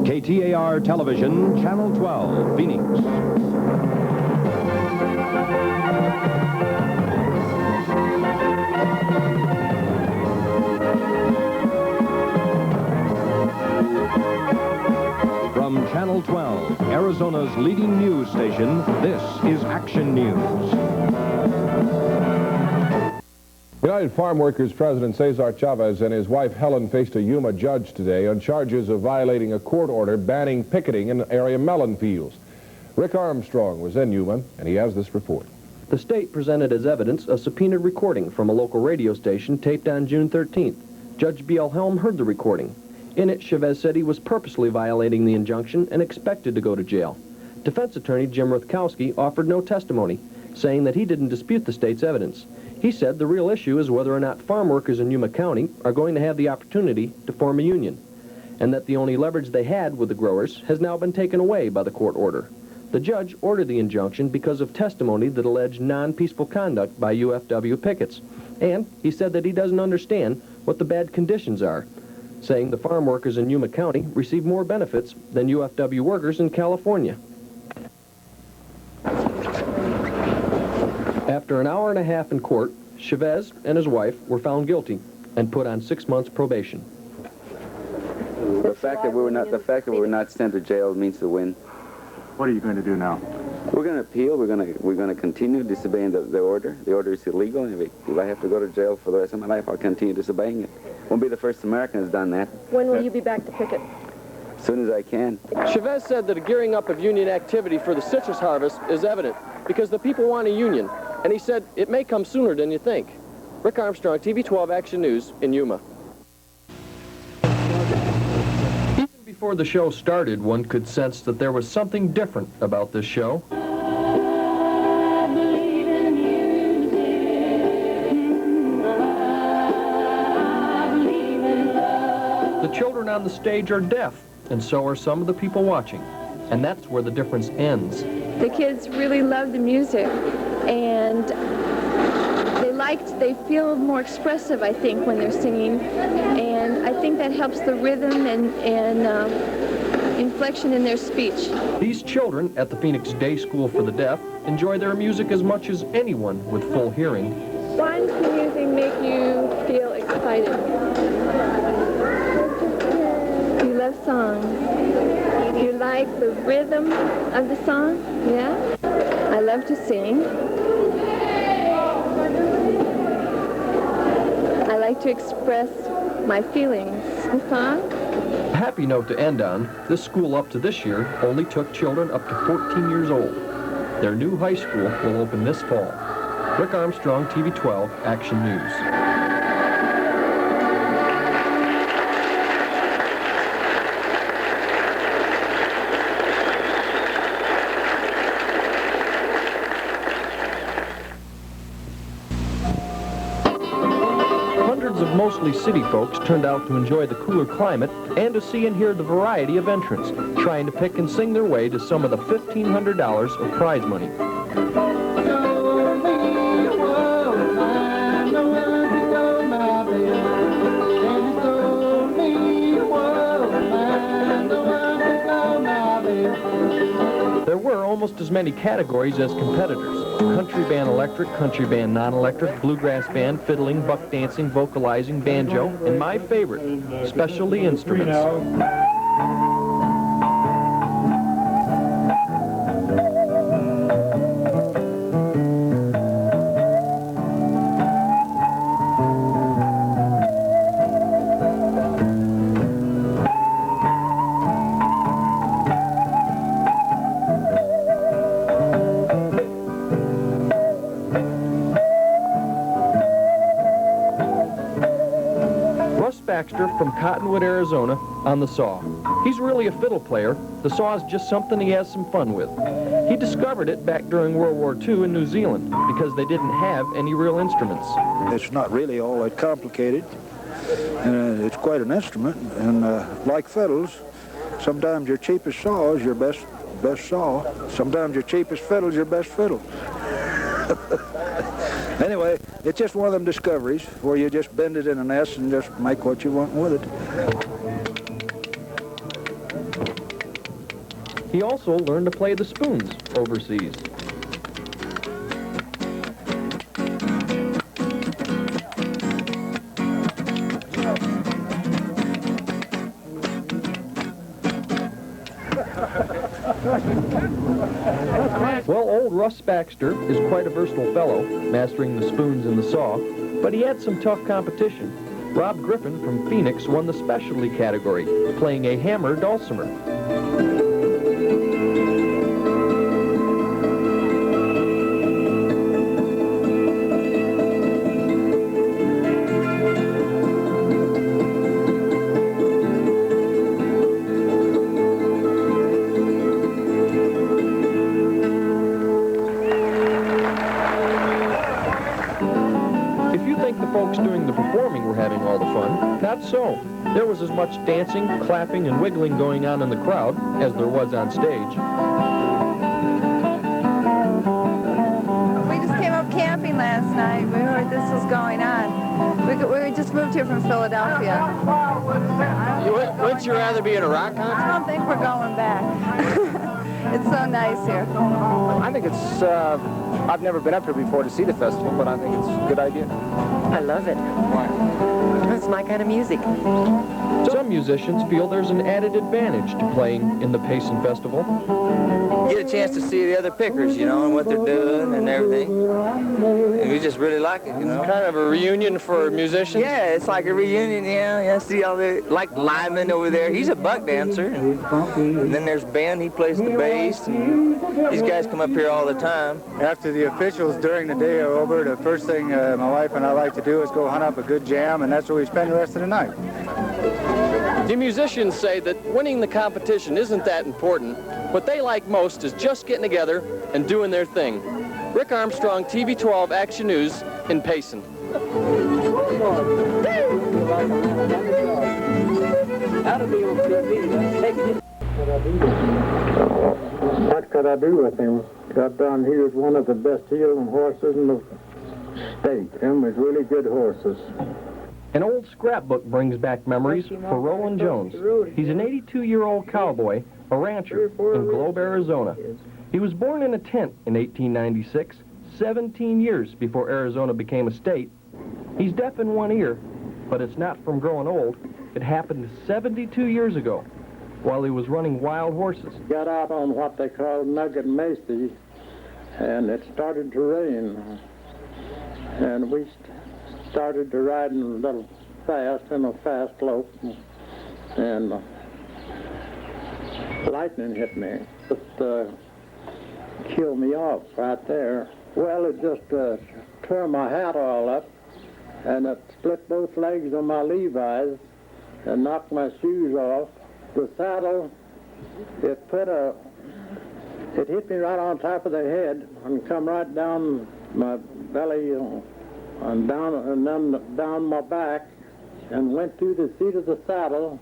KTAR Television, Channel 12, Phoenix. From Channel 12, Arizona's leading news station, this is Action News. United Farm Workers President Cesar Chavez and his wife Helen faced a Yuma judge today on charges of violating a court order banning picketing in area melon fields. Rick Armstrong was in Yuma, and he has this report. The state presented as evidence a subpoenaed recording from a local radio station taped on June 13th. Judge B.L. Helm heard the recording. In it, Chavez said he was purposely violating the injunction and expected to go to jail. Defense attorney Jim Ruthkowski offered no testimony, saying that he didn't dispute the state's evidence. He said the real issue is whether or not farm workers in Yuma County are going to have the opportunity to form a union, and that the only leverage they had with the growers has now been taken away by the court order. The judge ordered the injunction because of testimony that alleged non-peaceful conduct by UFW pickets, and he said that he doesn't understand what the bad conditions are, saying the farm workers in Yuma County receive more benefits than UFW workers in California. After an hour and a half in court, Chavez and his wife were found guilty and put on 6 months probation. The fact that we were not sent to jail means to win. What are you going to do now? We're going to appeal. We're going to continue disobeying the order. The order is illegal. If I have to go to jail for the rest of my life, I'll continue disobeying it. Won't be the first American who's done that. When will you be back to picket? As soon as I can. Chavez said that a gearing up of union activity for the citrus harvest is evident because the people want a union, and he said it may come sooner than you think. Rick Armstrong, TV 12 Action News in Yuma. Even before the show started, one could sense that there was something different about this show. The children on the stage are deaf, and so are some of the people watching. And that's where the difference ends. The kids really love the music, and they feel more expressive, I think, when they're singing. And I think that helps the rhythm and inflection in their speech. These children at the Phoenix Day School for the Deaf enjoy their music as much as anyone with full hearing. Why does the music make you feel excited? You love songs. You like the rhythm of the song? Yeah? I love to sing. I like to express my feelings in song. A happy note to end on, this school up to this year only took children up to 14 years old. Their new high school will open this fall. Rick Armstrong, TV 12, Action News. Hundreds of mostly city folks turned out to enjoy the cooler climate and to see and hear the variety of entrants, trying to pick and sing their way to some of the $1,500 of prize money. There were almost as many categories as competitors. Country band electric, country band non-electric, bluegrass band, fiddling, buck dancing, vocalizing, banjo, and my favorite, specialty instruments. Baxter from Cottonwood, Arizona, on the saw. He's really a fiddle player. The saw is just something he has some fun with. He discovered it back during World War II in New Zealand because they didn't have any real instruments. It's not really all that complicated. It's quite an instrument, and like fiddles, sometimes your cheapest saw is your best saw. Sometimes your cheapest fiddle is your best fiddle. Anyway, it's just one of them discoveries where you just bend it in an S and just make what you want with it. He also learned to play the spoons overseas. Well, old Russ Baxter is quite a versatile fellow, mastering the spoons and the saw, but he had some tough competition. Rob Griffin from Phoenix won the specialty category, playing a hammer dulcimer. Doing the performing were having all the fun. Not so. There was as much dancing, clapping, and wiggling going on in the crowd as there was on stage. We just came up camping last night. We heard this was going on. We just moved here from Philadelphia. Wouldn't you rather be at a rock concert? I don't think we're going back. It's so nice here. I think it's, I've never been up here before to see the festival, but I think it's a good idea. I love it. Why? It's my kind of music. Some musicians feel there's an added advantage to playing in the Payson Festival. Get a chance to see the other pickers, you know, and what they're doing and everything. And we just really like it, you know. Kind of a reunion for musicians? Yeah, it's like a reunion, yeah. See all the, like Lyman over there, he's a buck dancer. And then there's Ben, he plays the bass. And these guys come up here all the time. After the officials during the day are over, the first thing my wife and I like to do is go hunt up a good jam, and that's where we spend the rest of the night. The musicians say that winning the competition isn't that important. What they like most is just getting together and doing their thing. Rick Armstrong, TV 12 Action News in Payson. What could I do with him? Got down, he was one of the best heeling horses in the state. Them was really good horses. An old scrapbook brings back memories for Roland Jones. He's an 82-year-old cowboy, a rancher in Globe, Arizona. He was born in a tent in 1896, 17 years before Arizona became a state. He's deaf in one ear, but it's not from growing old. It happened 72 years ago while he was running wild horses. Got out on what they call Nugget Mesa, and it started to rain. And we started to ride a little fast in a fast lope, and lightning hit me. It killed me off right there. Well, it just tore my hat all up, and it split both legs of my Levi's and knocked my shoes off. The saddle, it hit me right on top of the head and come right down my belly and then down my back and went through the seat of the saddle.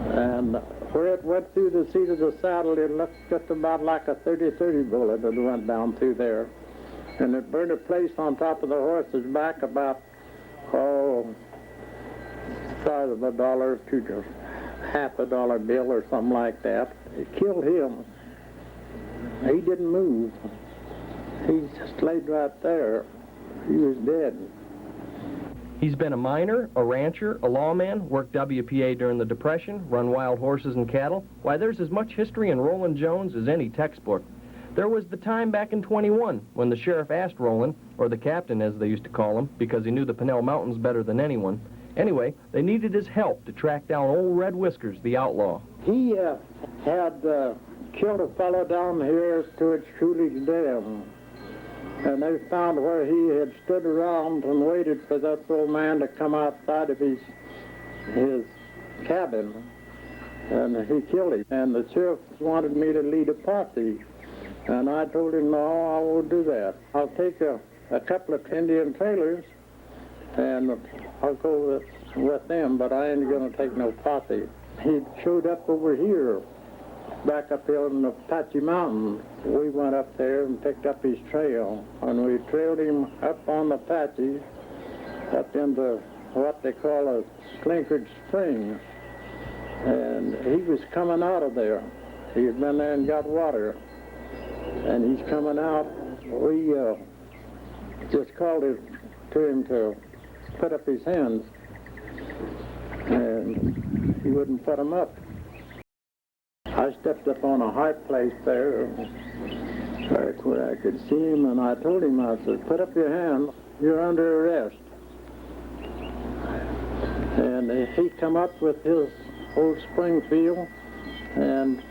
And where it went through the seat of the saddle, it looked just about like a .30-30 bullet that went down through there. And it burned a place on top of the horse's back about, size of $1 to just half a dollar bill or something like that. It killed him. He didn't move. He just laid right there. He was dead. He's been a miner, a rancher, a lawman, worked WPA during the Depression, run wild horses and cattle. Why, there's as much history in Roland Jones as any textbook. There was the time back in 21 when the sheriff asked Roland, or the captain as they used to call him, because he knew the Pinnell Mountains better than anyone. Anyway, they needed his help to track down old Red Whiskers, the outlaw. He had killed a fellow down here towards Coolidge Dam. And they found where he had stood around and waited for that old man to come outside of his cabin. And he killed him. And the sheriff wanted me to lead a posse. And I told him, no, I won't do that. I'll take a couple of Indian trailers and I'll go with them, but I ain't going to take no posse. He showed up over here, back up here in the Apache Mountain. We went up there and picked up his trail, and we trailed him up on the Apache, up into what they call a Slinkard Spring. And he was coming out of there. He's been there and got water. And he's coming out. We just called to him to put up his hands. And he wouldn't put them up. I stepped up on a high place there where I could see him, and I told him, I said, put up your hand, you're under arrest. And he come up with his old Springfield, and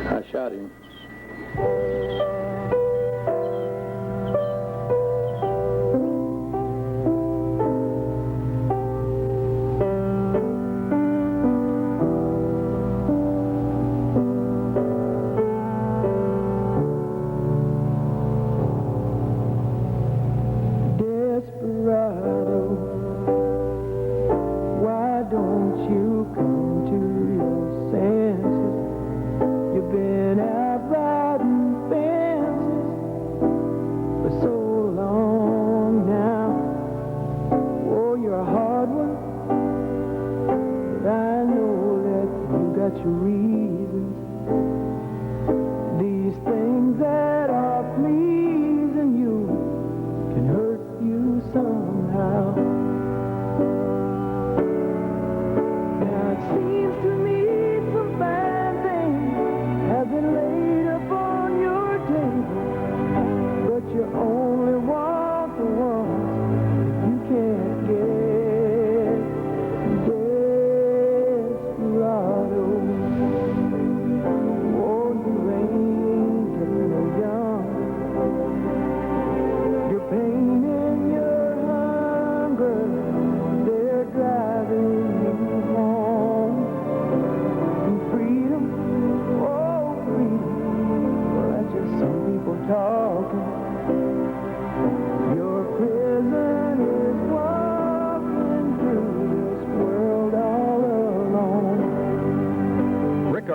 I shot him.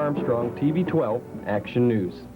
Armstrong, TV 12, Action News.